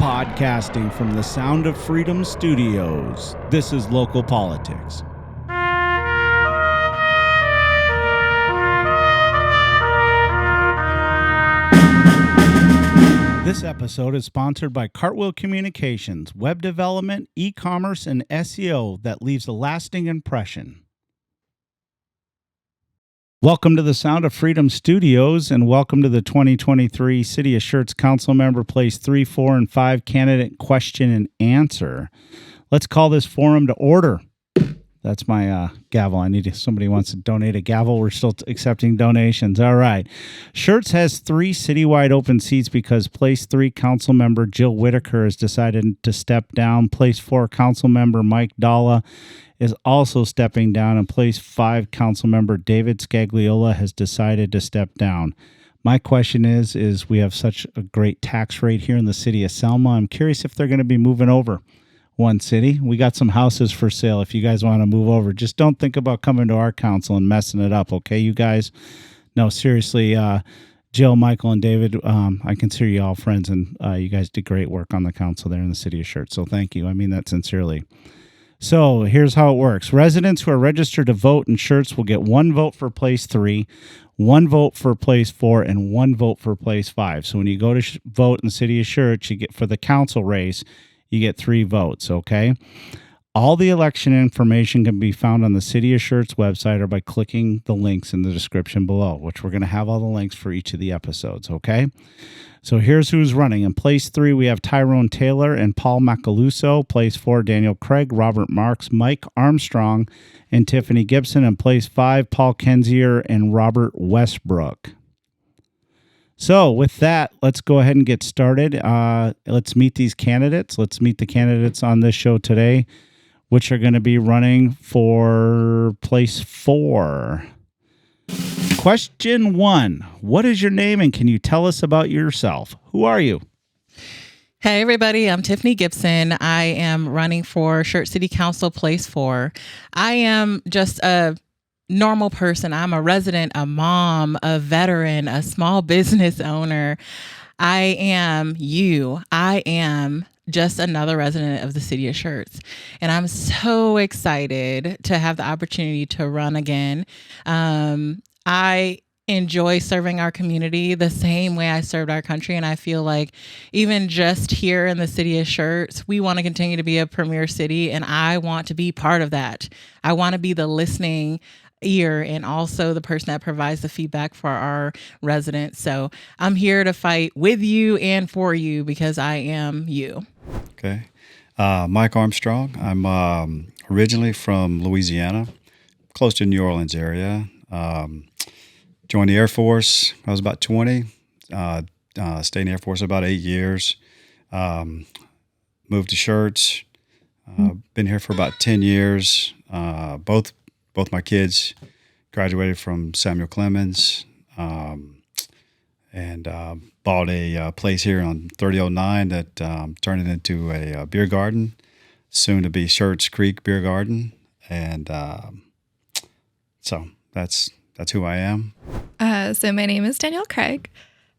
Podcasting from the Sound of Freedom Studios, this is Local Politics. This episode is sponsored by Cartwheel Communications, web development, e-commerce, and SEO that leaves a lasting impression. Welcome to the Sound of Freedom Studios, and welcome to the 2023 City of Schertz Council Member Place 3, 4, and 5 candidate question and answer. Let's call this forum to order. That's my gavel. I need somebody wants to donate a gavel. We're still accepting donations. All right. Schertz has 3 citywide open seats because Place 3 council member Jill Whitaker has decided to step down. Place 4 council member Mike Dalla is also stepping down, and Place 5 council member David Scagliola has decided to step down. My question is we have such a great tax rate here in the city of Selma. I'm curious if they're going to be moving over one city. We got some houses for sale if you guys want to move over. Just don't think about coming to our council and messing it up, okay, you guys? No, seriously, Jill, Michael, and David, I consider you all friends, and you guys did great work on the council there in the city of Schertz, so thank you. I mean that sincerely. So here's how it works. Residents who are registered to vote in Schertz will get 1 vote for Place 3, 1 vote for Place 4, and 1 vote for Place 5. So when you go to vote in the city of Schertz, you get for the council race, you get 3 votes, okay? All the election information can be found on the City of Schertz website or by clicking the links in the description below, which we're going to have all the links for each of the episodes, okay? So here's who's running. In Place 3, we have Tyrone Taylor and Paul Macaluso. Place 4, Danielle Craig, Robert Marks, Mike Armstrong, and Tiffany GIBSON. In Place 5, Paul Kenzier and Robert Westbrook. So with that, let's go ahead and get started. Let's meet these candidates. Let's meet the candidates on this show today, which are going to be running for Place 4. Question 1. What is your name, and can you tell us about yourself? Who are you? Hey, everybody. I'm Tiffany GIBSON. I am running for Schertz City Council Place 4. I am just a normal person. I'm a resident, a mom, a veteran, a small business owner. I am you. I am just another resident of the city of Schertz. And I'm so excited to have the opportunity to run again. I enjoy serving our community the same way I served our country. And I feel like even just here in the city of Schertz, we want to continue to be a premier city. And I want to be part of that. I want to be the listening ear and also the person that provides the feedback for our residents. So I'm here to fight with you and for you because I am you. Okay. Mike Armstrong. I'm originally from Louisiana, close to New Orleans area. Joined the Air Force. I was about 20. Stayed in the Air Force about 8 years. Moved to Schertz. Been here for about 10 years. Both my kids graduated from Samuel Clemens, and bought a place here on 3009 that turned it into a beer garden, soon to be Schertz Creek Beer Garden, and so that's who I am. So my name is Danielle Craig.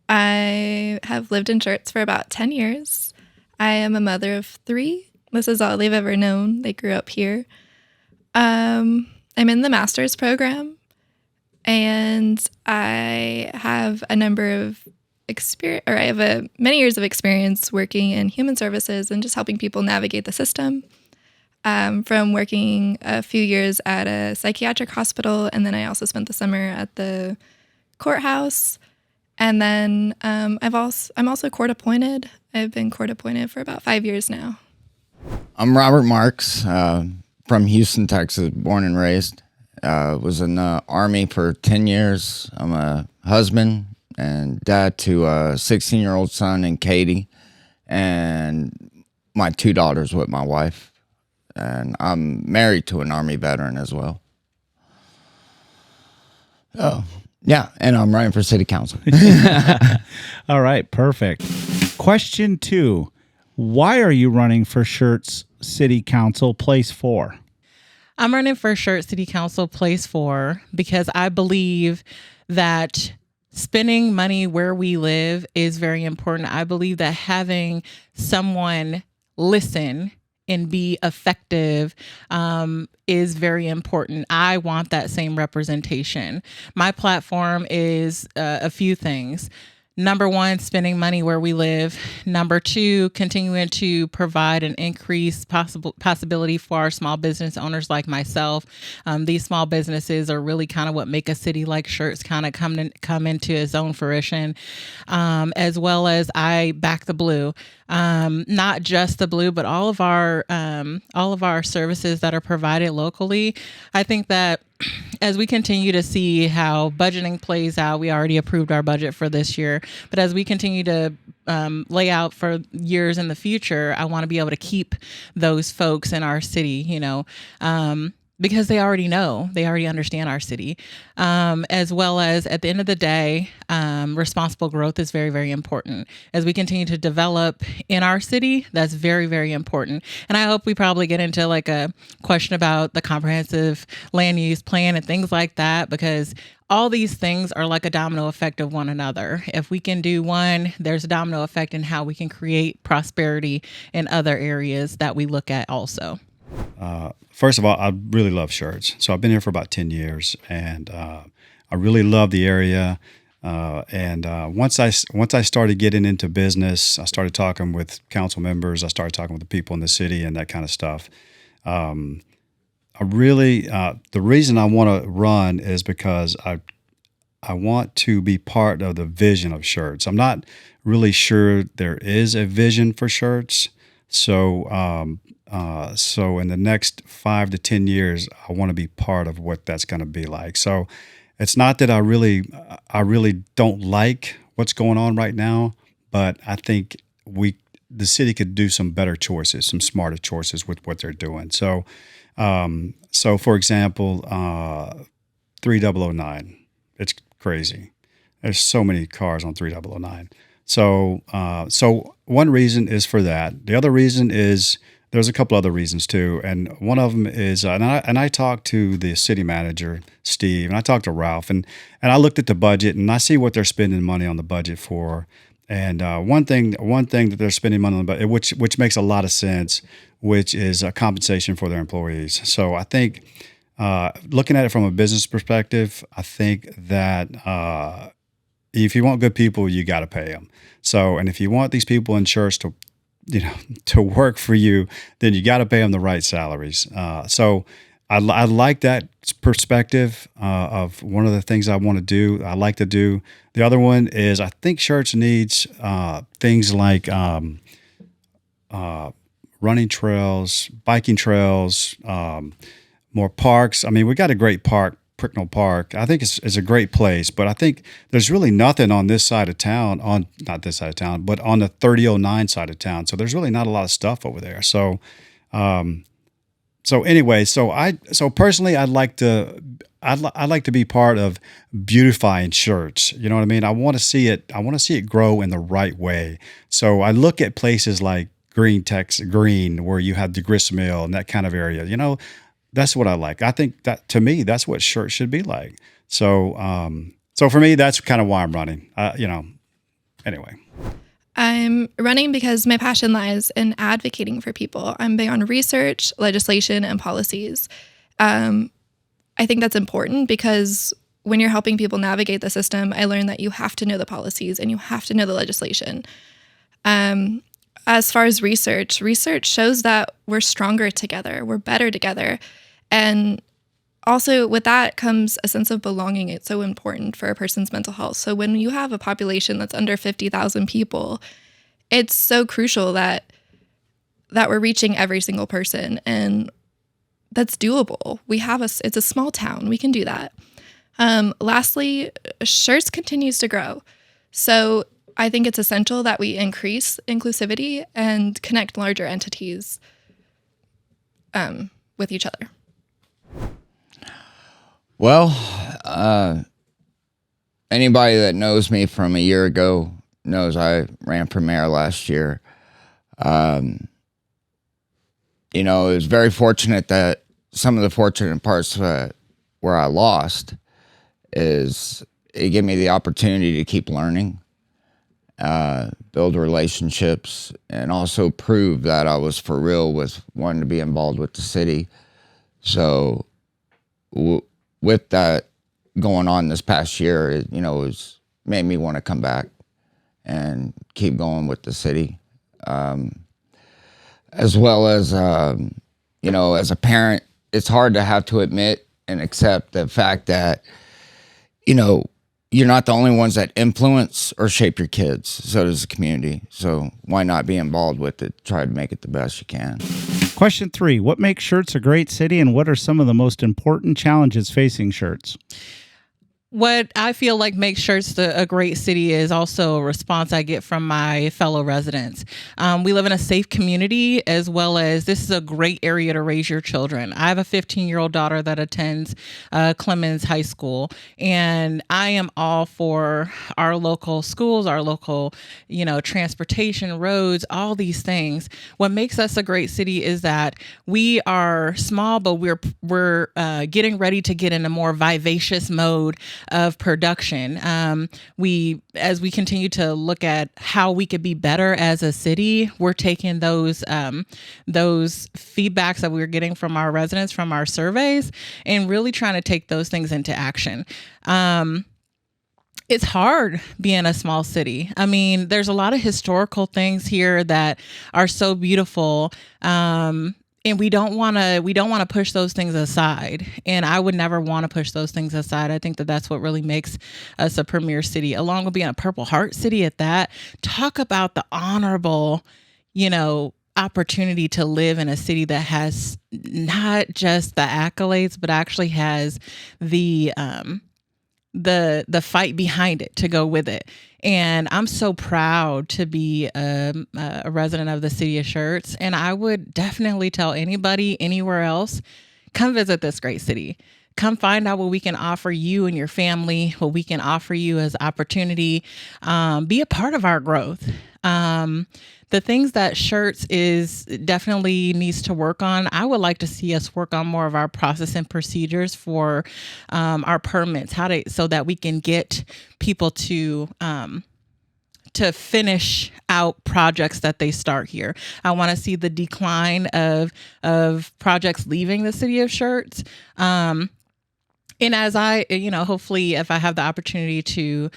I have lived in Schertz for about 10 years. I am a mother of 3. This is all they've ever known. They grew up here. I'm in the master's program, and I have a number of many years of experience working in human services and just helping people navigate the system. From working a few years at a psychiatric hospital, and then I also spent the summer at the courthouse. And then I'm also court appointed. I've been court appointed for about 5 years now. I'm Robert Marks, from Houston, Texas, born and raised. Was in the Army for 10 years. I'm a husband and dad to a 16-year-old son and Katie, and my 2 daughters with my wife. And I'm married to an Army veteran as well. Oh, yeah, and I'm running for city council. All right, perfect. Question 2. Why are you running for Schertz City Council Place 4? I'm running for Schertz City Council Place 4 because I believe that spending money where we live is very important. I believe that having someone listen and be effective is very important. I want that same representation. My platform is a few things. Number one, spending money where we live. Number two, continuing to provide an increased possibility for our small business owners like myself. These small businesses are really kind of what make a city like Schertz kind of come into its own fruition, as well as I back the blue. Not just the blue, but all of our services that are provided locally. I think that as we continue to see how budgeting plays out, we already approved our budget for this year, but as we continue to lay out for years in the future, I want to be able to keep those folks in our city, because they already understand our city, as well as at the end of the day, responsible growth is very, very important. As we continue to develop in our city, that's very, very important. And I hope we probably get into like a question about the comprehensive land use plan and things like that, because all these things are like a domino effect of one another. If we can do one, there's a domino effect in how we can create prosperity in other areas that we look at also. First of all, I really love Schertz. So I've been here for about 10 years, and I really love the area. Once I started getting into business, I started talking with council members. I started talking with the people in the city and that kind of stuff. The reason I want to run is because I want to be part of the vision of Schertz. I'm not really sure there is a vision for Schertz. So in the next 5 to 10 years, I want to be part of what that's going to be like. So it's not that I really don't like what's going on right now, but I think the city could do some better choices, some smarter choices with what they're doing. So for example, 3009, it's crazy. There's so many cars on 3009. So one reason is for that. The other reason is, there's a couple other reasons too, and one of them is, and I talked to the city manager, Steve, and I talked to Ralph, and I looked at the budget, and I see what they're spending money on the budget for, and one thing that they're spending money on the budget, which makes a lot of sense, which is compensation for their employees. So I think, looking at it from a business perspective, I think that if you want good people, you got to pay them. So, and if you want these people in Schertz to work for you, then you got to pay them the right salaries. So I like that perspective of one of the things I want to do. I like to do. The other one is, I think Schertz needs things like running trails, biking trails, more parks. I mean, we got a great park, Pricknell Park. I think it's a great place, but I think there's really nothing on this side of town, not this side of town, but on the 3009 side of town. So there's really not a lot of stuff over there. So, anyway, so personally, I'd like to be part of beautifying Schertz. You know what I mean? I want to see it grow in the right way. So I look at places like Green, where you have the grist mill and that kind of area. That's what I like. I think that, to me, that's what Schertz should be like. So for me, that's kind of why I'm running. Anyway. I'm running because my passion lies in advocating for people. I'm big on research, legislation, and policies. I think that's important because when you're helping people navigate the system, I learned that you have to know the policies and you have to know the legislation. As far as research shows that we're stronger together, we're better together. And also with that comes a sense of belonging. It's so important for a person's mental health. So when you have a population that's under 50,000 people, it's so crucial that we're reaching every single person, and that's doable. It's a small town. We can do that. Lastly, Schertz continues to grow. So I think it's essential that we increase inclusivity and connect larger entities with each other. Well, anybody that knows me from a year ago knows I ran for mayor last year. It was very fortunate that some of the fortunate parts where I lost is it gave me the opportunity to keep learning, build relationships, and also prove that I was for real with wanting to be involved with the city. So with that going on this past year, it was made me want to come back and keep going with the city. As well as, as a parent, it's hard to have to admit and accept the fact that, you're not the only ones that influence or shape your kids. So does the community. So why not be involved with it? Try to make it the best you can. Question 3, what makes Schertz a great city, and what are some of the most important challenges facing Schertz? What I feel like makes Schertz a great city is also a response I get from my fellow residents. We live in a safe community, as well as this is a great area to raise your children. I have a 15-year-old daughter that attends Clemens High School, and I am all for our local schools, our local, transportation, roads, all these things. What makes us a great city is that we are small, but we're getting ready to get in a more vivacious mode of production. As we continue to look at how we could be better as a city, we're taking those feedbacks that we're getting from our residents, from our surveys, and really trying to take those things into action. It's hard being a small city. I mean, there's a lot of historical things here that are so beautiful. And we don't want to push those things aside. And I would never want to push those things aside. I think that that's what really makes us a premier city, along with being a Purple Heart city at that. Talk about the honorable, opportunity to live in a city that has not just the accolades, but actually has the fight behind it to go with it. And I'm so proud to be a resident of the city of Schertz. And I would definitely tell anybody anywhere else, come visit this great city. Come find out what we can offer you and your family, what we can offer you as opportunity. Be a part of our growth. The things that Schertz definitely needs to work on, I would like to see us work on more of our process and procedures for our permits, so that we can get people to finish out projects that they start here. I want to see the decline of projects leaving the city of Schertz. And as I, hopefully if I have the opportunity to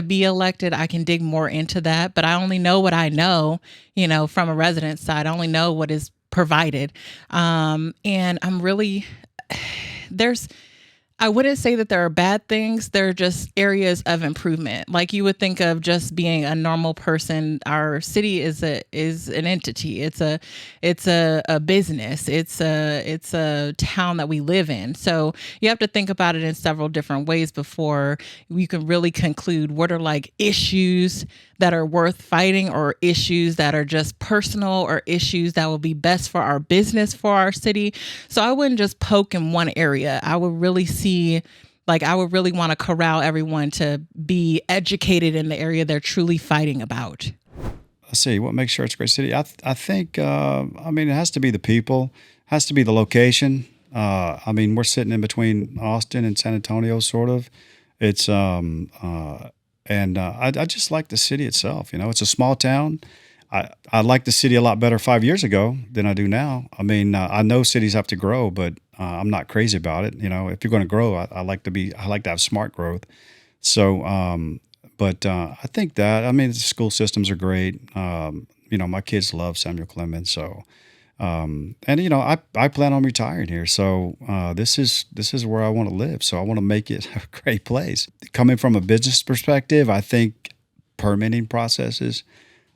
be elected, I can dig more into that. But I only know what I know, from a resident's side. I only know what is provided. And I'm really, I wouldn't say that there are bad things. There are just areas of improvement. Like you would think of just being a normal person. Our city is an entity. It's a business. It's a town that we live in. So you have to think about it in several different ways before you can really conclude what are like issues that are worth fighting, or issues that are just personal, or issues that will be best for our business, for our city. So I wouldn't just poke in one area. I would really want to corral everyone to be educated in the area they're truly fighting about. Let's see, what makes Schertz a great city? I think, it has to be the people, has to be the location. We're sitting in between Austin and San Antonio, sort of. It's, I just like the city itself. It's a small town. I liked the city a lot better 5 years ago than I do now. I know cities have to grow, but I'm not crazy about it. If you're going to grow, I like to have smart growth. So, I think that, the school systems are great. My kids love Samuel Clemens. So, I plan on retiring here. So, this is where I want to live. So I want to make it a great place. Coming from a business perspective, I think permitting processes,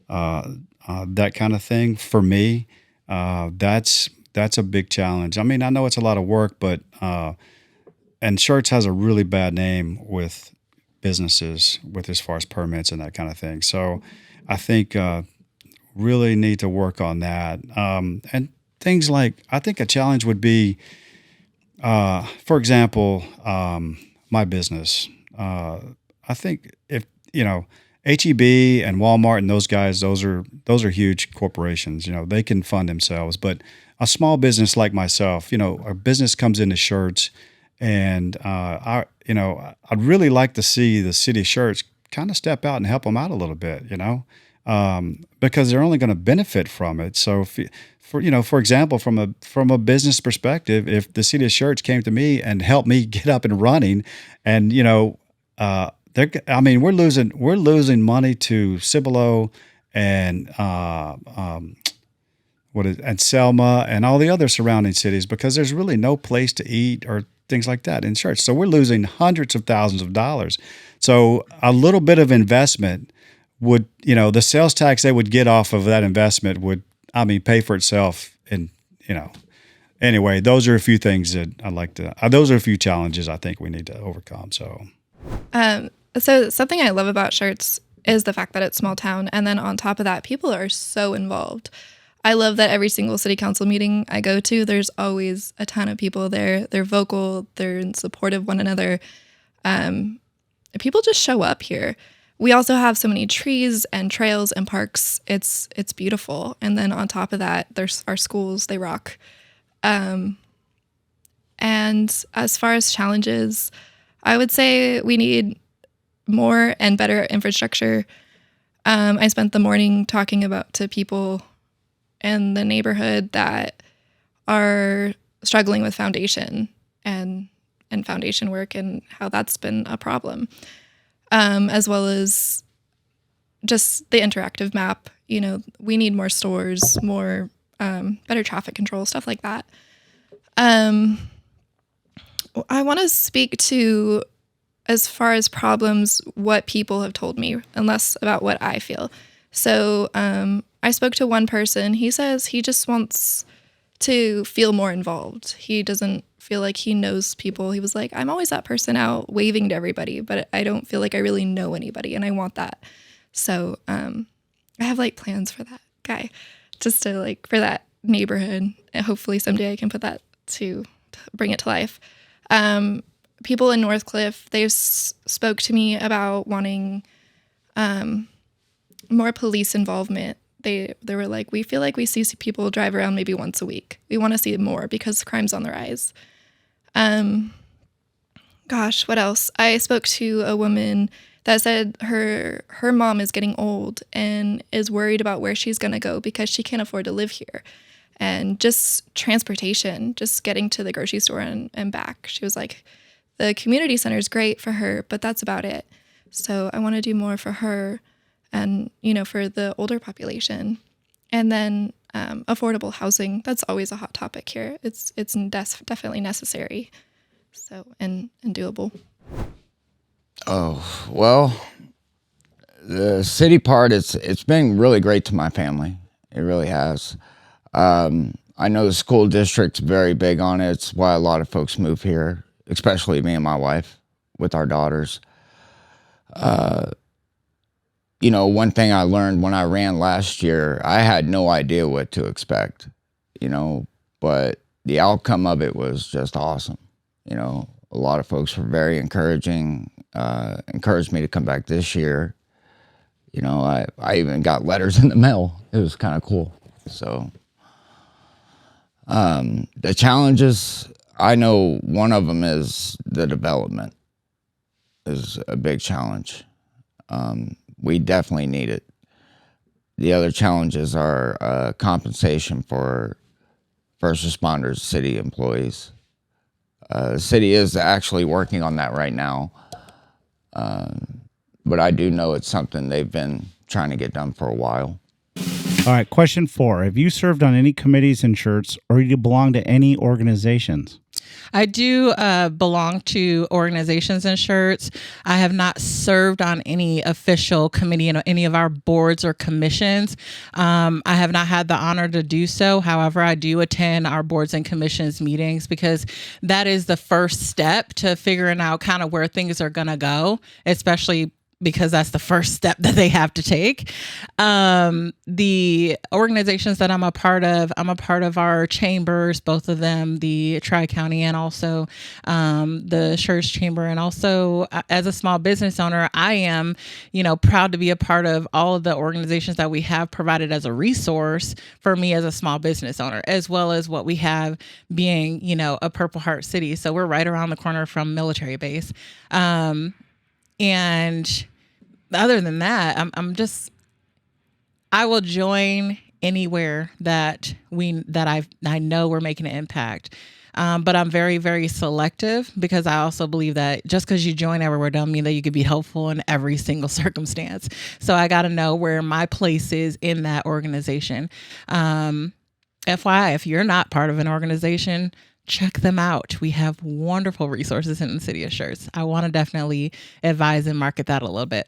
that kind of thing for me, that's a big challenge. I know it's a lot of work, but and Schertz has a really bad name with businesses, with as far as permits and that kind of thing. So I think really need to work on that. And things like, I think a challenge would be, for example, my business. I think if HEB and Walmart and those guys, those are huge corporations. They can fund themselves. But a small business like myself, a business comes into Schertz And I'd really like to see the city of Schertz kind of step out and help them out a little bit, because they're only going to benefit from it. So, for example, from a business perspective, if the city of Schertz came to me and helped me get up and running, and we're losing money to Cibolo and and Selma and all the other surrounding cities because there's really no place to eat or things like that in Schertz. So we're losing hundreds of thousands of dollars. So a little bit of investment would, the sales tax they would get off of that investment would, pay for itself. And, anyway, those are a few things that those are a few challenges I think we need to overcome. So something I love about Schertz is the fact that it's small town. And then on top of that, people are so involved. I love that every single city council meeting I go to, there's always a ton of people there. They're vocal. They're in support of one another. People just show up here. We also have so many trees and trails and parks. It's beautiful. And then on top of that, there's our schools. They rock. And as far as challenges, I would say we need more and better infrastructure. I spent the morning talking to people in the neighborhood that are struggling with foundation and foundation work and how that's been a problem, as well as just the interactive map. We need more stores, more better traffic control, stuff like that. I want to speak to, as far as problems, what people have told me and less about what I feel. So I spoke to one person. He says he just wants to feel more involved. He doesn't feel like he knows people. He was like, I'm always that person out waving to everybody, but I don't feel like I really know anybody, and I want that. So I have plans for that guy, just to for that neighborhood. And hopefully someday I can put that to bring it to life. People in Northcliffe, they spoke to me about wanting more police involvement. They were like, we feel like we see people drive around maybe once a week. We want to see more because crime's on the rise. Gosh, what else? I spoke to a woman that said her mom is getting old and is worried about where she's going to go because she can't afford to live here. And just transportation, just getting to the grocery store and back. She was like, the community center is great for her, but that's about it. So I want to do more for her and, for the older population. And then affordable housing, that's always a hot topic here. It's definitely necessary, so and doable. Oh, well, the city part, it's been really great to my family. It really has. I know the school district's very big on it. It's why a lot of folks move here, especially me and my wife with our daughters. One thing I learned when I ran last year, I had no idea what to expect, but the outcome of it was just awesome. A lot of folks were very encouraging, encouraged me to come back this year. I even got letters in the mail. It was kind of cool. So the challenges, I know one of them is the development is a big challenge. We definitely need it. The other challenges are compensation for first responders, city employees. The city is actually working on that right now. But I do know it's something they've been trying to get done for a while. All right, question 4. Have you served on any committees in Schertz, or do you belong to any organizations? I do belong to organizations in Schertz. I have not served on any official committee in any of our boards or commissions. I have not had the honor to do so. However, I do attend our boards and commissions meetings because that is the first step to figuring out kind of where things are going to go, especially because that's the first step that they have to take. The organizations that I'm a part of our chambers, both of them, the Tri-County and also the Schertz Chamber. And also as a small business owner, I am, proud to be a part of all of the organizations that we have provided as a resource for me as a small business owner, as well as what we have being, a Purple Heart city. So we're right around the corner from military base. And other than that, I will join anywhere that I know we're making an impact. But I'm very, very selective, because I also believe that just because you join everywhere don't mean that you could be helpful in every single circumstance. So I got to know where my place is in that organization. FYI, if you're not part of an organization, check them out. We have wonderful resources in the city of Schertz. I want to definitely advise and market that a little bit.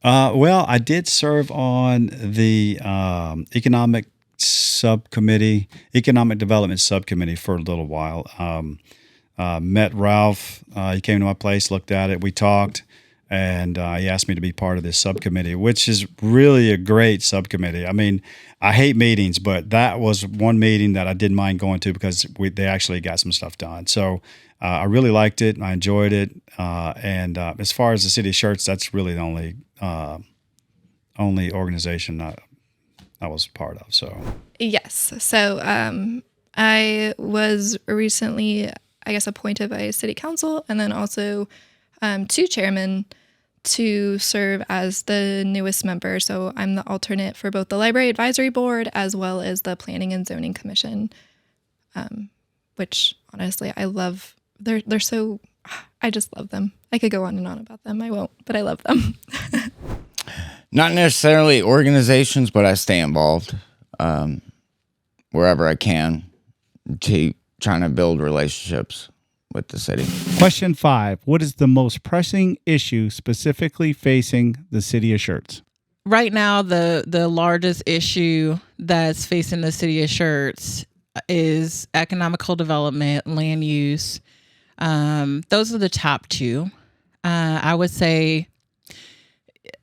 Well, I did serve on the economic development subcommittee for a little while. Met Ralph. He came to my place, looked at it, we talked, and he asked me to be part of this subcommittee, which is really a great subcommittee. I mean, I hate meetings, but that was one meeting that I didn't mind going to, because they actually got some stuff done. So I really liked it. I enjoyed it. And as far as the city of Schertz, that's really the only organization I was part of. So yes. So I was recently, I guess, appointed by city council, and then also two chairmen to serve as the newest member. So I'm the alternate for both the Library Advisory Board as well as the Planning and Zoning Commission, which honestly I love. They're so, I just love them. I could go on and on about them. I won't, but I love them. Not necessarily organizations, but I stay involved wherever I can, to trying to build relationships with the city. Question 5. What is the most pressing issue specifically facing the city of Schertz? Right now, the largest issue that's facing the city of Schertz is economical development, land use. Those are the top two. I would say,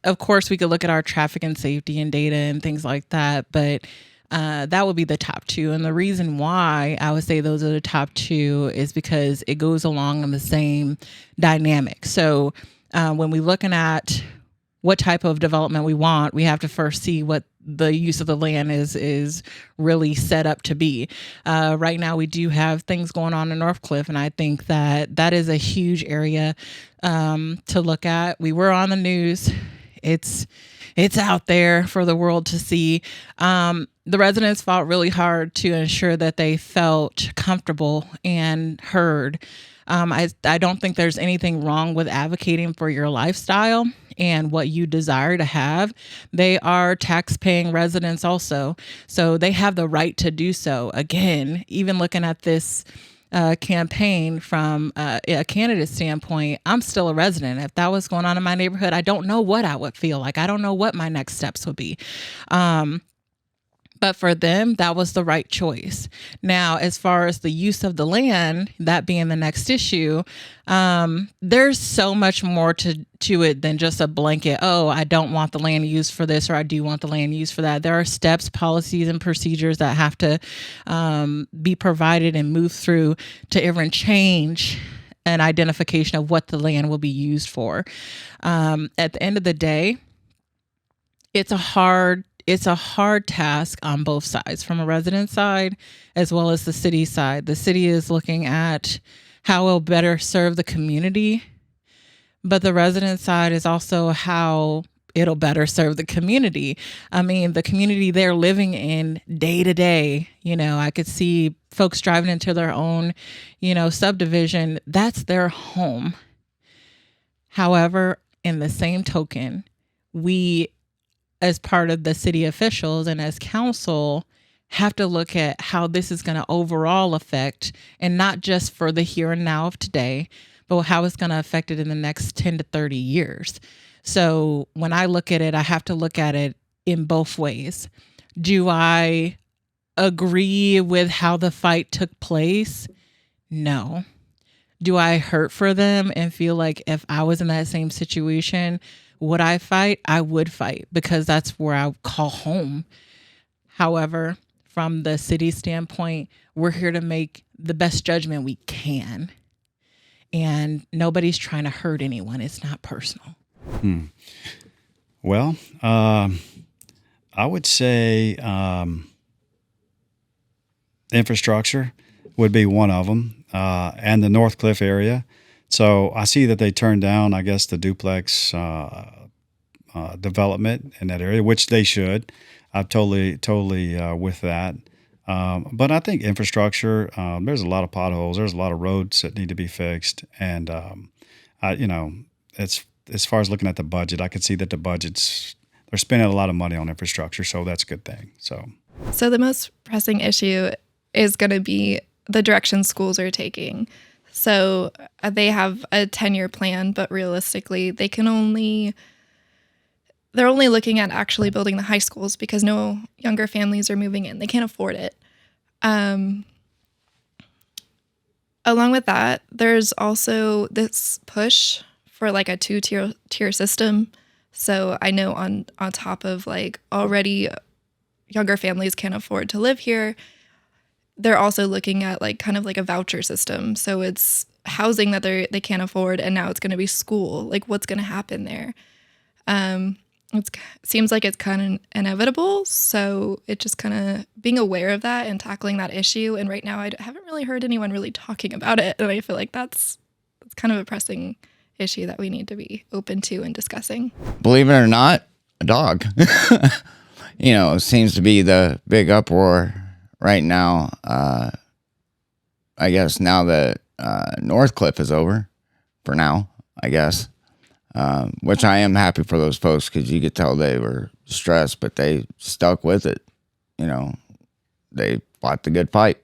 of course, we could look at our traffic and safety and data and things like that, but that would be the top two. And the reason why I would say those are the top two is because it goes along in the same dynamic. So when we're looking at what type of development we want, we have to first see what the use of the land is really set up to be. Right now, we do have things going on in Northcliffe, and I think that is a huge area to look at. We were on the news. It's out there for the world to see. The residents fought really hard to ensure that they felt comfortable and heard. I don't think there's anything wrong with advocating for your lifestyle and what you desire to have. They are tax-paying residents also, so they have the right to do so. Again, even looking at this campaign from a candidate standpoint, I'm still a resident. If that was going on in my neighborhood, I don't know what I would feel like. I don't know what my next steps would be. But for them, that was the right choice. Now, as far as the use of the land, that being the next issue, there's so much more to it than just a blanket, oh, I don't want the land used for this, or I do want the land used for that. There are steps, policies, and procedures that have to be provided and moved through to even change an identification of what the land will be used for. At the end of the day, it's a hard task on both sides, from a resident side as well as the city side. The city is looking at how it'll better serve the community, but the resident side is also how it'll better serve the community. I mean, the community they're living in day to day, I could see folks driving into their own, subdivision. That's their home. However, in the same token, we, as part of the city officials and as council, have to look at how this is going to overall affect, and not just for the here and now of today, but how it's going to affect it in the next 10 to 30 years. So when I look at it, I have to look at it in both ways. Do I agree with how the fight took place? No. Do I hurt for them and feel like if I was in that same situation, would I fight? I would fight because that's where I call home. However, from the city standpoint, we're here to make the best judgment we can. And nobody's trying to hurt anyone. It's not personal. Well, I would say infrastructure would be one of them, and the North Cliff area. So I see that they turned down, I guess, the duplex development in that area, which they should. I'm totally with that. But I think infrastructure, there's a lot of potholes. There's a lot of roads that need to be fixed. And, it's as far as looking at the budget, I could see that they're spending a lot of money on infrastructure. So that's a good thing. So the most pressing issue is going to be the direction schools are taking. So they have a 10-year plan, but realistically, they're only looking at actually building the high schools because no younger families are moving in. They can't afford it. Along with that, there's also this push for like a 2-tier system. So I know on top of like already younger families can't afford to live here, they're also looking at like kind of like a voucher system. So it's housing that they can't afford, and now it's going to be school. Like what's going to happen there? It seems like it's kind of inevitable. So it just kind of being aware of that and tackling that issue. And right now I haven't really heard anyone really talking about it. And I feel like that's kind of a pressing issue that we need to be open to and discussing. Believe it or not, a dog, seems to be the big uproar right now. I guess now that Northcliffe is over for now, I guess. Which I am happy for those folks because you could tell they were stressed, but they stuck with it. They fought the good fight.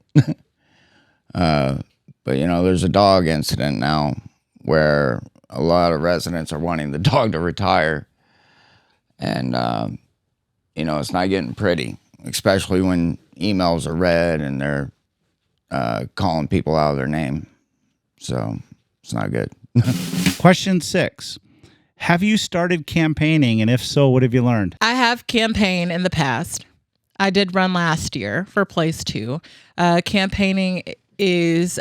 But, there's a dog incident now where a lot of residents are wanting the dog to retire. And, it's not getting pretty, especially when emails are read and they're calling people out of their name. So it's not good. Question 6. Have you started campaigning? And if so, what have you learned? I have campaigned in the past. I did run last year for place 2. Campaigning is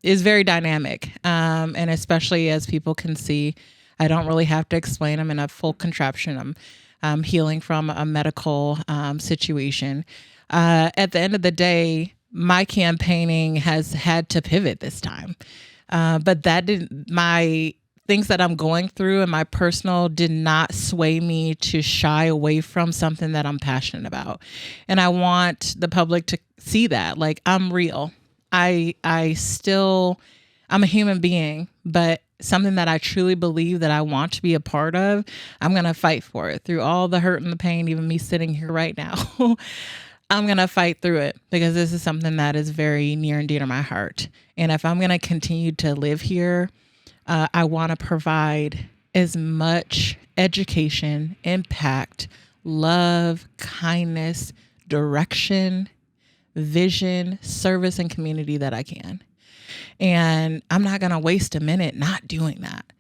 very dynamic. And especially as people can see, I don't really have to explain. I'm in a full contraption. I'm healing from a medical situation. At the end of the day, my campaigning has had to pivot this time. But that didn't, my things that I'm going through and my personal did not sway me to shy away from something that I'm passionate about. And I want the public to see that. Like, I'm real. I'm a human being, but something that I truly believe that I want to be a part of, I'm going to fight for it through all the hurt and the pain, even me sitting here right now. I'm going to fight through it because this is something that is very near and dear to my heart. And if I'm going to continue to live here, I want to provide as much education, impact, love, kindness, direction, vision, service, and community that I can. And I'm not going to waste a minute not doing that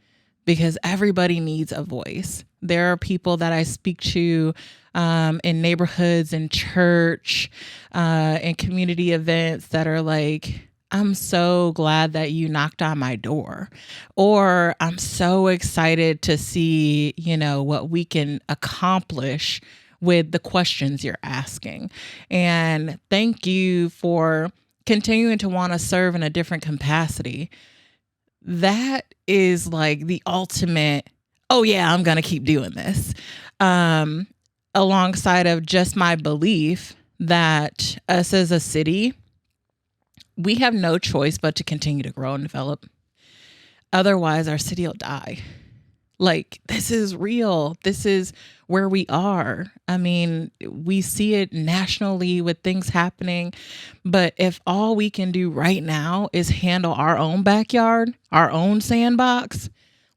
because everybody needs a voice. There are people that I speak to in neighborhoods and church and community events that are like, I'm so glad that you knocked on my door, or I'm so excited to see, what we can accomplish with the questions you're asking. And thank you for continuing to want to serve in a different capacity. That is like the ultimate, oh yeah, I'm going to keep doing this. Alongside of just my belief that us as a city, we have no choice but to continue to grow and develop. Otherwise, our city will die. Like, this is real. This is where we are. I mean, we see it nationally with things happening. But if all we can do right now is handle our own backyard, our own sandbox,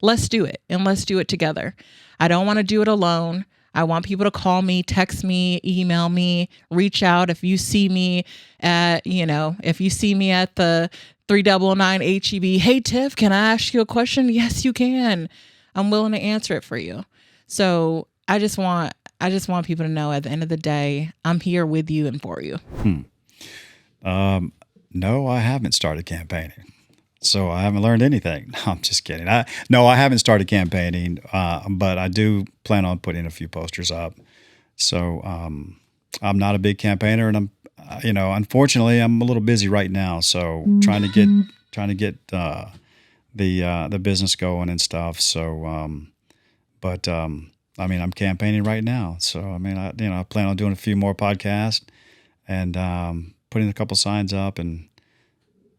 let's do it. And let's do it together. I don't want to do it alone. I want people to call me, text me, email me, reach out. If you see me at, if you see me at the 399 HEB, hey Tiff, can I ask you a question? Yes, you can. I'm willing to answer it for you. So I just want people to know at the end of the day, I'm here with you and for you. No, I haven't started campaigning. So I haven't learned anything. No, I'm just kidding. I haven't started campaigning, but I do plan on putting a few posters up. So I'm not a big campaigner, and unfortunately, I'm a little busy right now. So trying to get the business going and stuff. So, I'm campaigning right now. So I plan on doing a few more podcasts and putting a couple signs up and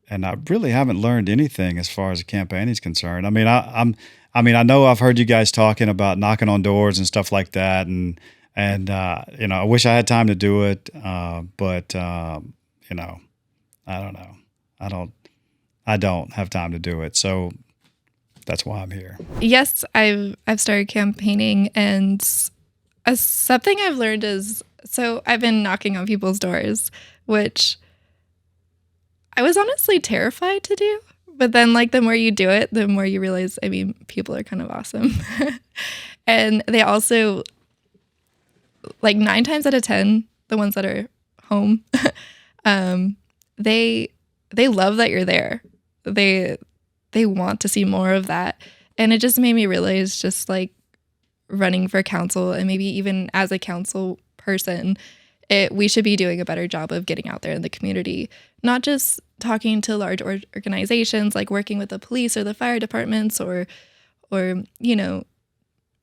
I really haven't learned anything as far as the campaign is concerned. I know I've heard you guys talking about knocking on doors and stuff like that, and I wish I had time to do it, but I don't know. I don't have time to do it, so that's why I'm here. Yes, I've started campaigning, and something I've learned is, so I've been knocking on people's doors, which I was honestly terrified to do. But then, the more you do it, the more you realize, people are kind of awesome. And they also, 9 times out of 10, the ones that are home, they love that you're there. They want to see more of that. And it just made me realize, just running for council, and maybe even as a council person, we should be doing a better job of getting out there in the community, not just talking to large organizations, like working with the police or the fire departments or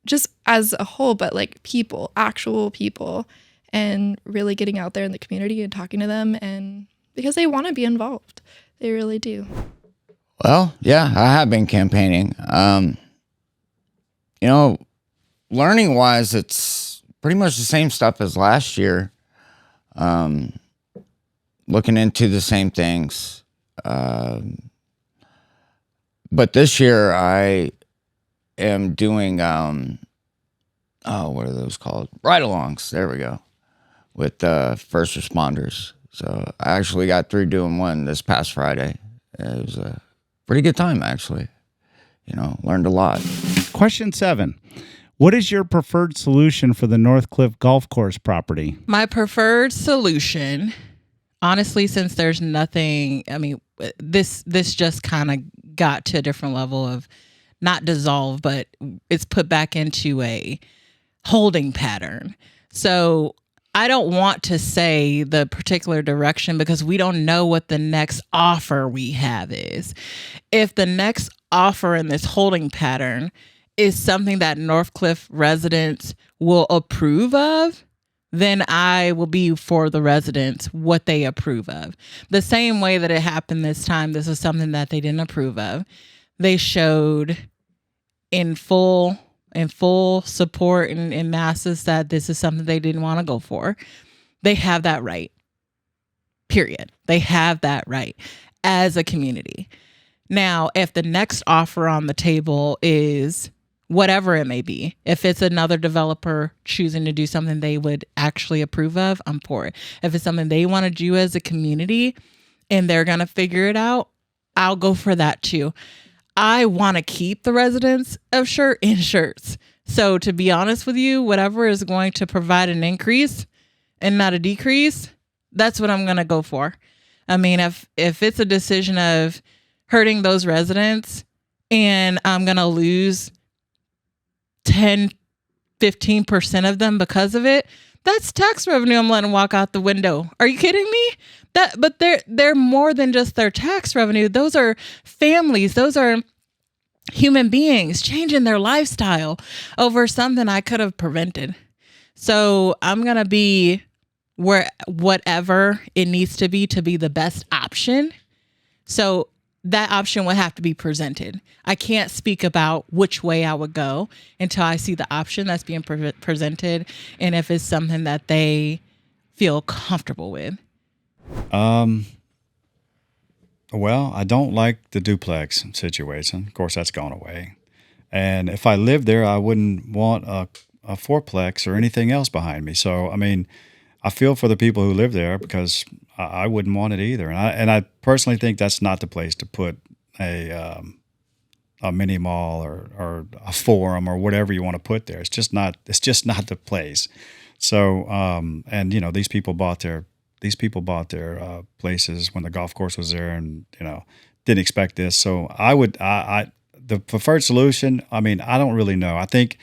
just as a whole, but people, actual people, and really getting out there in the community and talking to them, and because they want to be involved. They really do. Well, yeah, I have been campaigning. Learning wise, it's pretty much the same stuff as last year. Looking into the same things. But this year I am doing, what are those called? Ride-alongs. There we go. With first responders. So I actually got through doing one this past Friday. It was a pretty good time, actually. Learned a lot. Question 7. What is your preferred solution for the Northcliff Golf Course property? My preferred solution, honestly, since there's nothing, this just kind of got to a different level of not dissolve, but it's put back into a holding pattern. So I don't want to say the particular direction because we don't know what the next offer we have is. If the next offer in this holding pattern is something that Northcliff residents will approve of, then I will be for the residents what they approve of. The same way that it happened this time, this is something that they didn't approve of. They showed in full support and in masses that this is something they didn't want to go for. They have that right. Period. They have that right as a community. Now, if the next offer on the table is whatever it may be, if it's another developer choosing to do something they would actually approve of, I'm for it. If it's something they want to do as a community and they're going to figure it out, I'll go for that too. I want to keep the residents of Schertz. So to be honest with you, whatever is going to provide an increase and not a decrease, that's what I'm going to go for. If it's a decision of hurting those residents and I'm going to lose 10, 15% of them because of it, that's tax revenue I'm letting walk out the window. Are you kidding me? But they're more than just their tax revenue. Those are families. Those are human beings changing their lifestyle over something I could have prevented. So I'm going to be whatever it needs to be the best option. So that option would have to be presented. I can't speak about which way I would go until I see the option that's being presented and if it's something that they feel comfortable with. Well, I don't like the duplex situation. Of course, that's gone away. And if I lived there, I wouldn't want a a fourplex or anything else behind me. So, I mean, I feel for the people who live there because I wouldn't want it either. And I personally think that's not the place to put a mini mall or a forum or whatever you want to put there. It's just not the place. So, and you know, these people bought their places when the golf course was there, and you know, didn't expect this. So the preferred solution, I mean, I don't really know. I think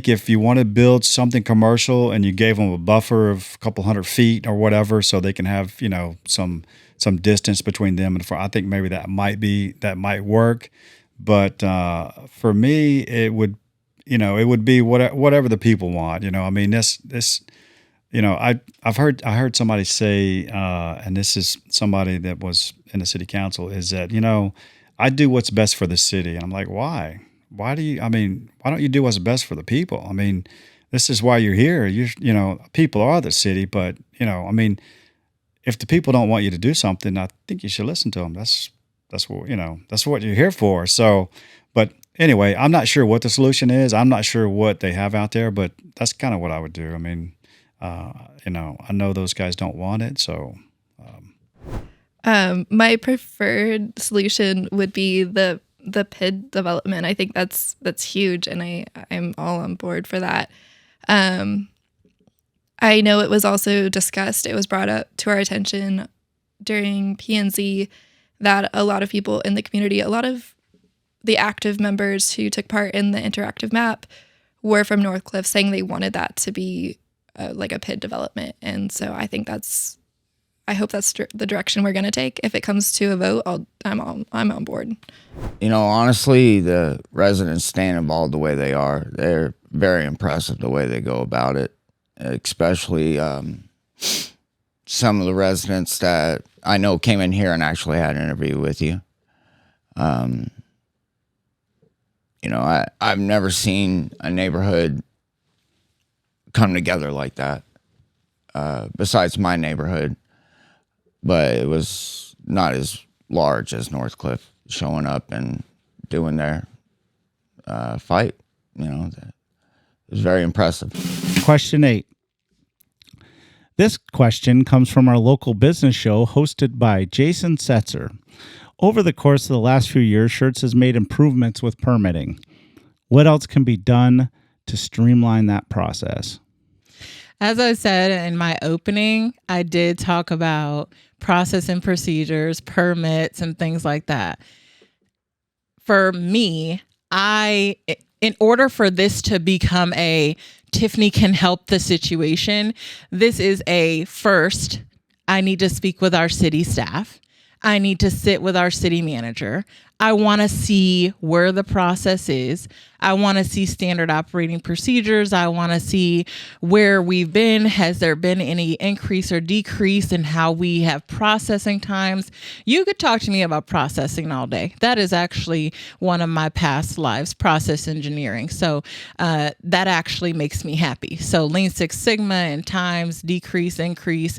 if you want to build something commercial and you gave them a buffer of a couple 100 feet or whatever, so they can have, you know, some distance between them and I think maybe that might work. But for me, it would be whatever the people want. You know, I mean, this. You know, I heard somebody say, and this is somebody that was in the city council, is that, you know, I do what's best for the city. And I'm like, why? Why don't you do what's best for the people? I mean, this is why you're here. You know, people are the city, but, you know, I mean, if the people don't want you to do something, I think you should listen to them. That's what, you know, that's what you're here for. So, but anyway, I'm not sure what the solution is. I'm not sure what they have out there, but that's kind of what I would do. I mean, you know, I know those guys don't want it, so. My preferred solution would be the PID development. I think that's huge, and I'm all on board for that. I know it was also discussed. It was brought up to our attention during P&Z that a lot of people in the community, a lot of the active members who took part in the interactive map, were from Northcliffe, saying they wanted that to be like a PID development. And so I think I hope that's the direction we're going to take. If it comes to a vote, I'm on board. You know, honestly, the residents staying involved the way they are, they're very impressive the way they go about it, especially some of the residents that I know came in here and actually had an interview with you. You know, I've never seen a neighborhood come together like that, besides my neighborhood, but it was not as large as Northcliffe showing up and doing their fight. You know, it was very impressive. Question 8. This question comes from our local business show hosted by Jason Setzer. Over the course of the last few years, Schertz has made improvements with permitting. What else can be done to streamline that process? As I said in my opening, I did talk about process and procedures, permits, and things like that. For me, in order for this to become a Tiffany can help the situation, this is first, I need to speak with our city staff. I need to sit with our city manager. I want to see where the process is. I want to see standard operating procedures. I want to see where we've been. Has there been any increase or decrease in how we have processing times? You could talk to me about processing all day. That is actually one of my past lives, process engineering. So that actually makes me happy. So Lean Six Sigma and times, decrease, increase,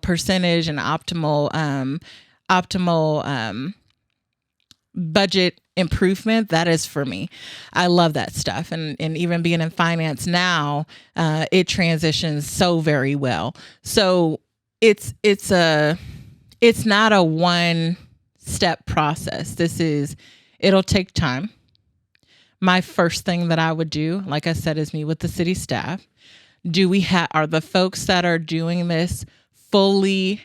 percentage, and optimal budget improvement, that is for me. I love that stuff. And even being in finance now, it transitions so very well. So it's not a one step process. It'll take time. My first thing that I would do, like I said, is meet with the city staff. Are the folks that are doing this fully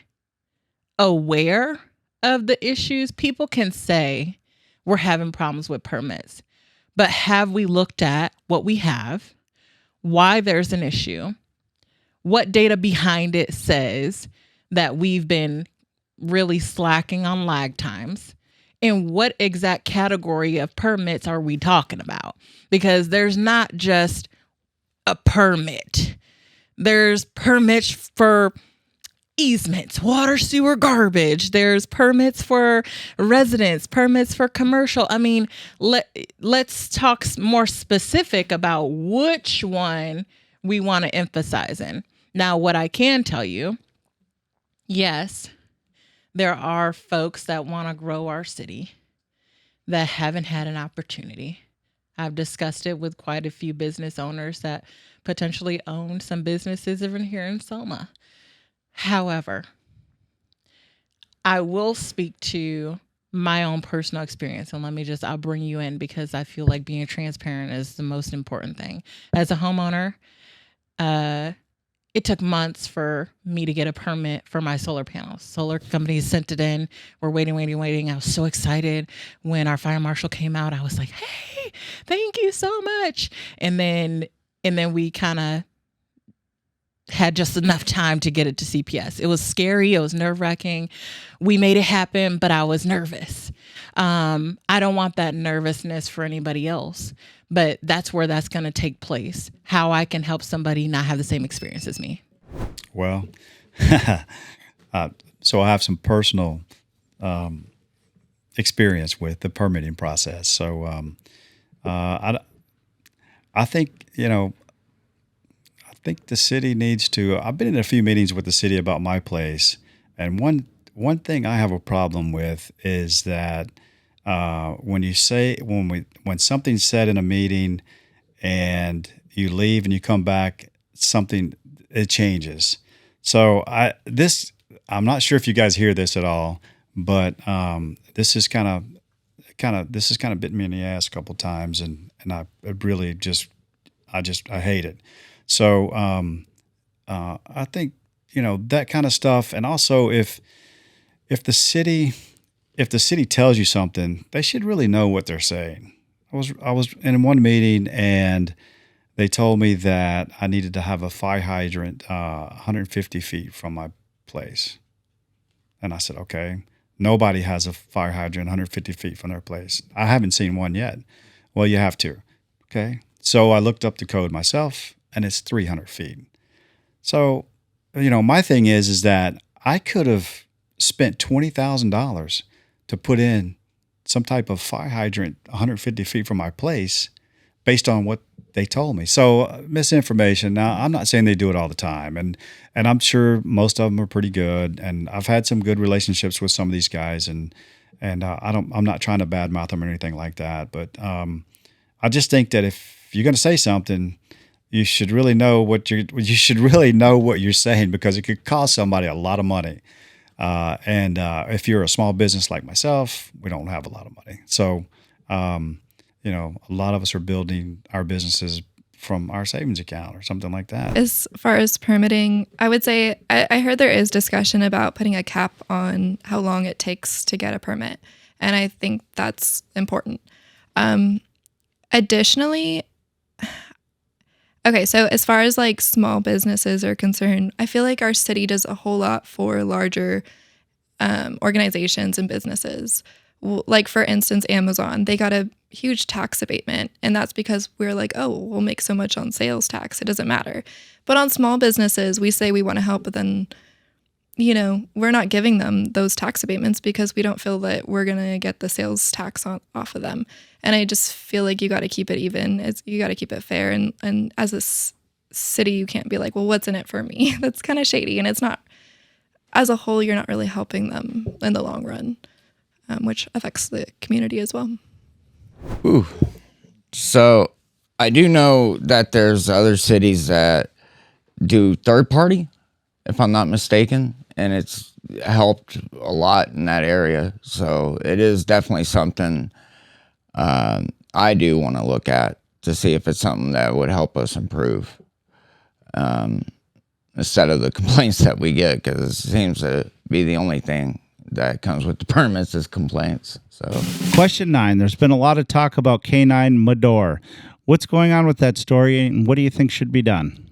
aware of the issues? People can say we're having problems with permits, but have we looked at what we have, why there's an issue, what data behind it says that we've been really slacking on lag times, and what exact category of permits are we talking about? Because there's not just a permit. There's permits for easements, water, sewer, garbage. There's permits for residents, permits for commercial. I mean, let's talk more specific about which one we want to emphasize in. Now, what I can tell you, yes, there are folks that want to grow our city that haven't had an opportunity. I've discussed it with quite a few business owners that potentially own some businesses even here in Selma. However, I will speak to my own personal experience, and I'll bring you in because I feel like being transparent is the most important thing. As a homeowner, it took months for me to get a permit for my solar panels. Solar companies sent it in. We're waiting. I was so excited when our fire marshal came out. I was like, "Hey, thank you so much." And then we kind of had just enough time to get it to CPS. It was scary. It was nerve-wracking. We made it happen, but I was nervous. I don't want that nervousness for anybody else, but that's where that's going to take place. How I can help somebody not have the same experience as me. Well, so I have some personal experience with the permitting process. So I think, I think the city needs to. I've been in a few meetings with the city about my place, and one thing I have a problem with is that when something's said in a meeting, and you leave and you come back, it changes. So I'm not sure if you guys hear this at all, but this is kind of bitten me in the ass a couple of times, and I really I hate it. So I think that kind of stuff, and also if the city tells you something, they should really know what they're saying. I was in one meeting, and they told me that I needed to have a fire hydrant 150 feet from my place, and I said, okay. Nobody has a fire hydrant 150 feet from their place. I haven't seen one yet. Well, you have to. Okay. So I looked up the code myself, and it's 300 feet. So, my thing is that I could have spent $20,000 to put in some type of fire hydrant 150 feet from my place based on what they told me. So misinformation. Now, I'm not saying they do it all the time, and I'm sure most of them are pretty good. And I've had some good relationships with some of these guys, and I'm not trying to badmouth them or anything like that. But I just think that if you're going to say something, you should really know what you're saying, because it could cost somebody a lot of money. And if you're a small business like myself, we don't have a lot of money. So, a lot of us are building our businesses from our savings account or something like that. As far as permitting, I would say I heard there is discussion about putting a cap on how long it takes to get a permit. And I think that's important. Additionally, okay, so as far as like small businesses are concerned, I feel like our city does a whole lot for larger organizations and businesses. Like, for instance, Amazon, they got a huge tax abatement, and that's because we're like, oh, we'll make so much on sales tax, it doesn't matter. But on small businesses, we say we want to help, but then, we're not giving them those tax abatements because we don't feel that we're going to get the sales tax off of them. And I just feel like you got to keep it even. You got to keep it fair. And as a city, you can't be like, well, what's in it for me? That's kind of shady. And it's not, as a whole, you're not really helping them in the long run, which affects the community as well. Ooh. So I do know that there's other cities that do third party, if I'm not mistaken, and it's helped a lot in that area. So it is definitely something I do want to look at to see if it's something that would help us improve instead of the complaints that we get, because it seems to be the only thing that comes with the permits is complaints. So, Question 9. There's been a lot of talk about K9 Medor. What's going on with that story, and what do you think should be done?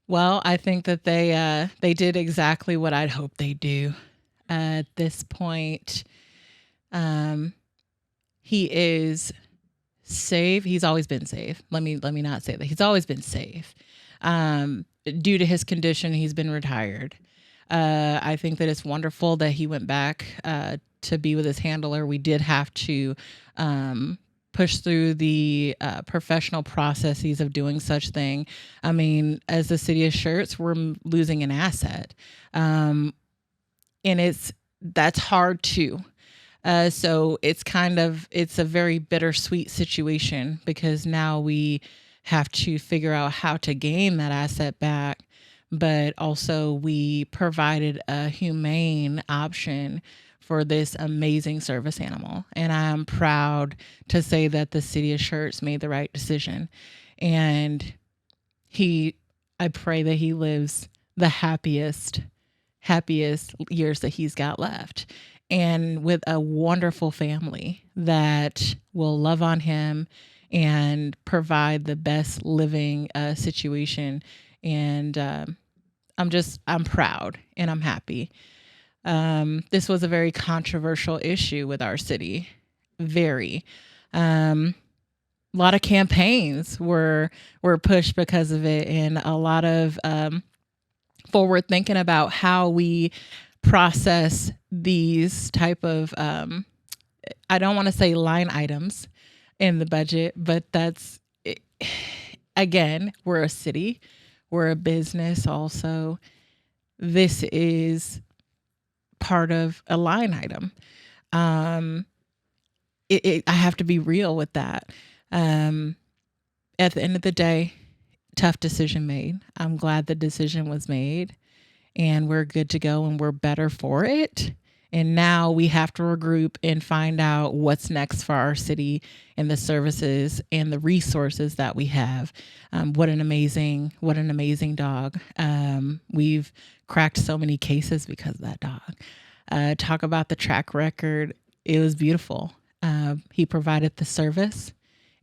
Well, I think that they did exactly what I'd hoped they do. At this point, he is safe. He's always been safe. Let me not say that. He's always been safe. Due to his condition, he's been retired. I think that it's wonderful that he went back to be with his handler. We did have to push through the professional processes of doing such thing. I mean, as the city of Schertz, we're losing an asset. And that's hard too. So it's a very bittersweet situation because now we have to figure out how to gain that asset back, but also we provided a humane option for this amazing service animal. And I'm proud to say that the city of Schertz made the right decision. And I pray that he lives the happiest years that he's got left, and with a wonderful family that will love on him and provide the best living situation. And I'm proud and I'm happy. This was a very controversial issue with our city. Very. A lot of campaigns were pushed because of it, and a lot of forward thinking about how we process these type of I don't want to say line items in the budget, but that's again, we're a city, we're a business also. This is part of a line item. I have to be real with that. At the end of the day, tough decision made. I'm glad the decision was made, and we're good to go, and we're better for it. And now we have to regroup and find out what's next for our city and the services and the resources that we have. What an amazing dog. We've cracked so many cases because of that dog. Talk about the track record. It was beautiful. He provided the service,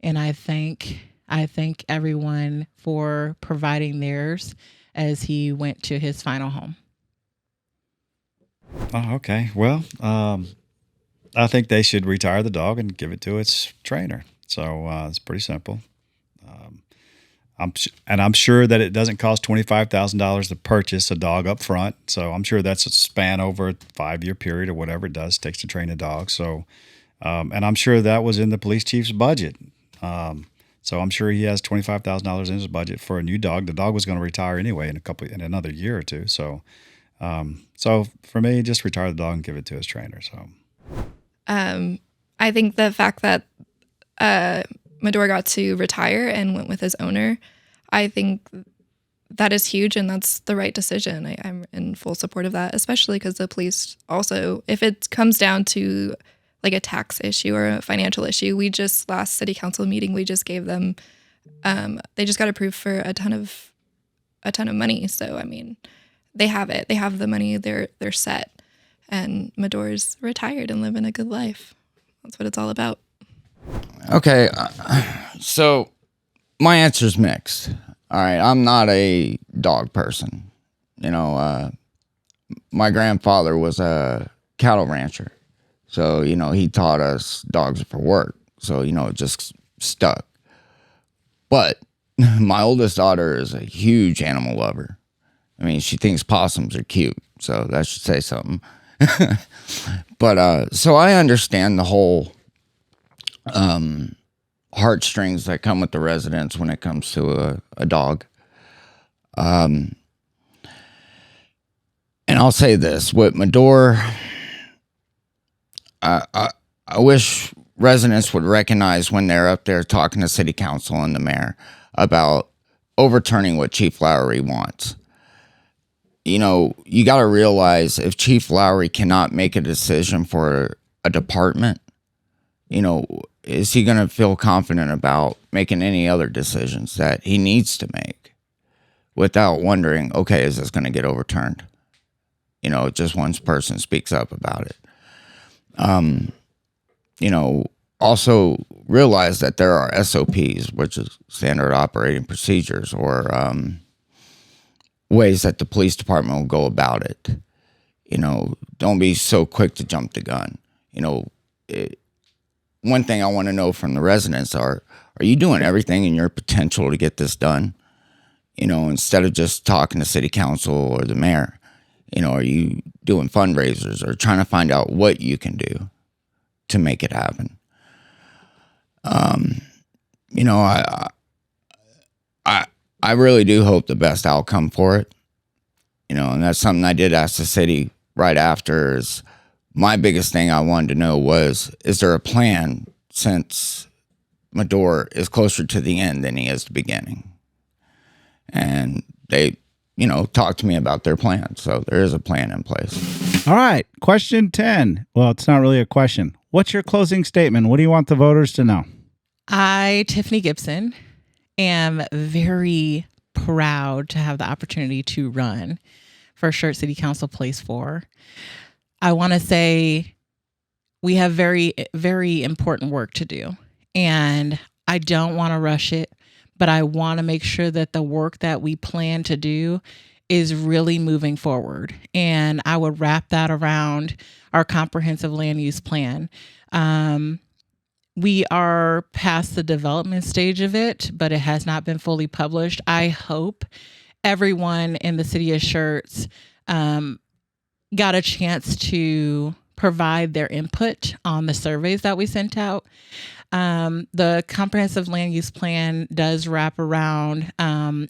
and I thank everyone for providing theirs as he went to his final home. Oh, okay. Well, I think they should retire the dog and give it to its trainer. So it's pretty simple. I'm sure that it doesn't cost $25,000 to purchase a dog up front. So I'm sure that's a span over a 5-year period or whatever it takes to train a dog. So, and I'm sure that was in the police chief's budget. So I'm sure he has $25,000 in his budget for a new dog. The dog was going to retire anyway in another year or two. So, so for me, just retire the dog and give it to his trainer. So, I think the fact that Medor got to retire and went with his owner, I think that is huge, and that's the right decision. I'm in full support of that, especially because the police also, if it comes down to like a tax issue or a financial issue, last city council meeting, we just gave them, they just got approved for a ton of money. So, I mean, they have it. They have the money. They're set. And Medor's retired and living a good life. That's what it's all about. Okay, so my answer's mixed. All right, I'm not a dog person. You know, my grandfather was a cattle rancher. So, you know, he taught us dogs for work. So, you know, it just stuck. But my oldest daughter is a huge animal lover. I mean, she thinks possums are cute. So that should say something. But so I understand the whole heartstrings that come with the residents when it comes to a dog. And I'll say this, with Medor, I wish residents would recognize when they're up there talking to city council and the mayor about overturning what Chief Lowry wants. You know, you got to realize if Chief Lowry cannot make a decision for a department, you know, is he going to feel confident about making any other decisions that he needs to make without wondering, okay, is this going to get overturned? You know, just one person speaks up about it. You know, also realize that there are SOPs, which is standard operating procedures, or ways that the police department will go about it. You know, don't be so quick to jump the gun. You know, one thing I want to know from the residents are you doing everything in your potential to get this done? You know, instead of just talking to city council or the mayor, you know, are you doing fundraisers or trying to find out what you can do to make it happen? You know, I really do hope the best outcome for it. You know, and that's something I did ask the city right after is my biggest thing I wanted to know was, is there a plan, since Medore is closer to the end than he is the beginning? And they, talked to me about their plan. So there is a plan in place. All right. Question 10. Well, it's not really a question. What's your closing statement? What do you want the voters to know? I, Tiffany Gibson, am very proud to have the opportunity to run for Schertz City Council Place 4. I want to say we have very, very important work to do, and I don't want to rush it, but I want to make sure that the work that we plan to do is really moving forward. And I would wrap that around our comprehensive land use plan. We are past the development stage of it, but it has not been fully published. I hope everyone in the city of Schertz got a chance to provide their input on the surveys that we sent out. The comprehensive land use plan does wrap around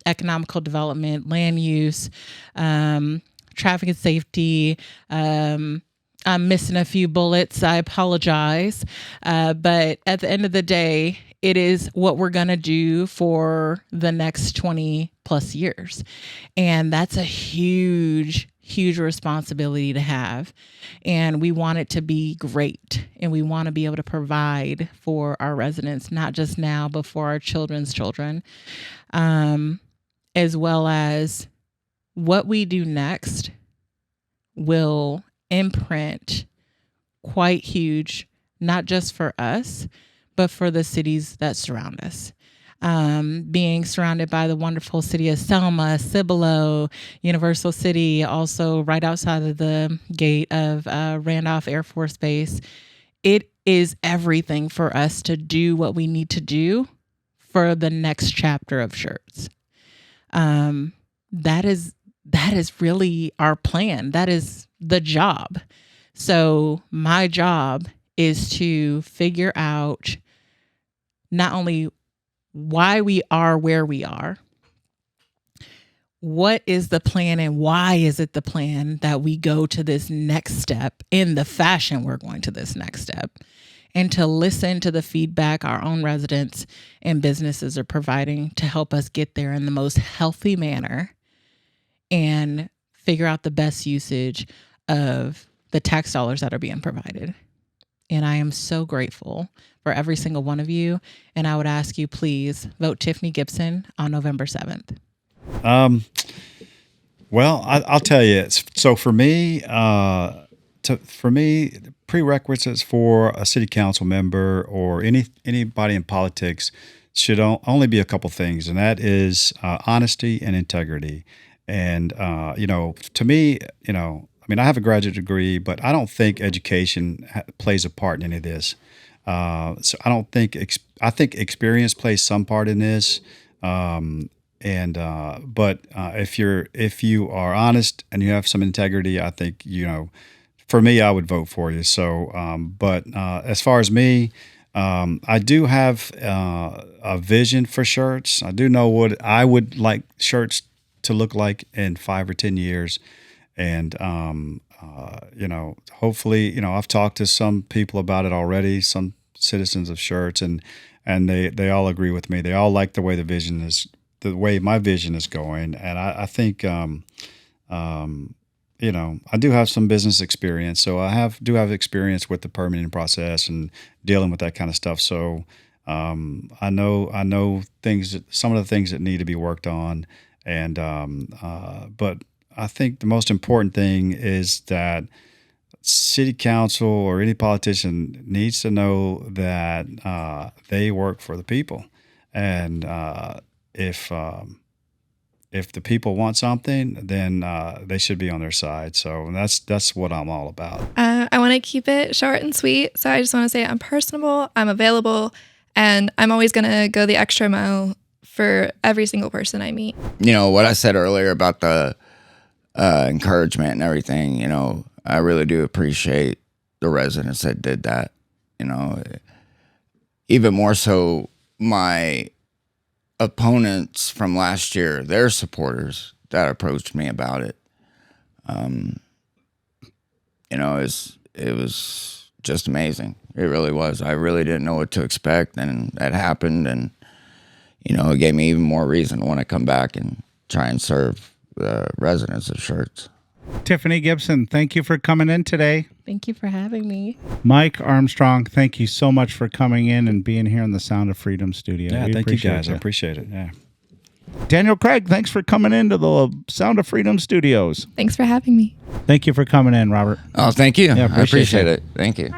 economical development, land use, traffic and safety. I'm missing a few bullets. I apologize. But at the end of the day, it is what we're going to do for the next 20 plus years. And that's a huge responsibility to have. And we want it to be great. And we want to be able to provide for our residents, not just now, but for our children's children, as well as what we do next will imprint quite huge, not just for us, but for the cities that surround us. Being surrounded by the wonderful city of Selma, Cibolo, Universal City, also right outside of the gate of Randolph Air Force Base, it is everything for us to do what we need to do for the next chapter of Schertz. That is really our plan. That is the job. So my job is to figure out not only why we are where we are, what is the plan, and why is it the plan that we go to this next step in the fashion we're going to this next step, and to listen to the feedback our own residents and businesses are providing to help us get there in the most healthy manner and figure out the best usage of the tax dollars that are being provided. And I am so grateful for every single one of you. And I would ask you, please vote Tiffany Gibson on November 7th. Well, I'll tell you. So for me, prerequisites for a city council member or anybody in politics should only be a couple things, and that is honesty and integrity. And to me, I have a graduate degree, but I don't think education plays a part in any of this. So I don't think I think experience plays some part in this. But if you are honest and you have some integrity, I think for me, I would vote for you. So, as far as me, I do have a vision for Schertz. I do know what I would like Schertz to look like in 5 or 10 years. And, hopefully, I've talked to some people about it already, some citizens of Schertz, and they all agree with me. They all like the way the way my vision is going. And I think, I do have some business experience. So I do have experience with the permitting process and dealing with that kind of stuff. So, I know some of the things that need to be worked on. And, but I think the most important thing is that city council or any politician needs to know that they work for the people, and if the people want something, then they should be on their side. So that's what I'm all about. I want to keep it short and sweet, so I just want to say I'm personable, I'm available, and I'm always going to go the extra mile for every single person I meet. What I said earlier about the encouragement and everything, I really do appreciate the residents that did that. Even more so my opponents from last year, their supporters that approached me about it. it was just amazing. It really was. I really didn't know what to expect, and that happened, and it gave me even more reason to want to come back and try and serve the residents of Schertz. Tiffany Gibson, thank you for coming in today. Thank you for having me. Mike Armstrong, thank you so much for coming in and being here in the Sound of Freedom studio. Yeah, We thank you appreciate guys. I appreciate it. Yeah. Danielle Craig, thanks for coming into the Sound of Freedom studios. Thanks for having me. Thank you for coming in, Robert. Oh, thank you. Yeah, I appreciate appreciate it. Thank you.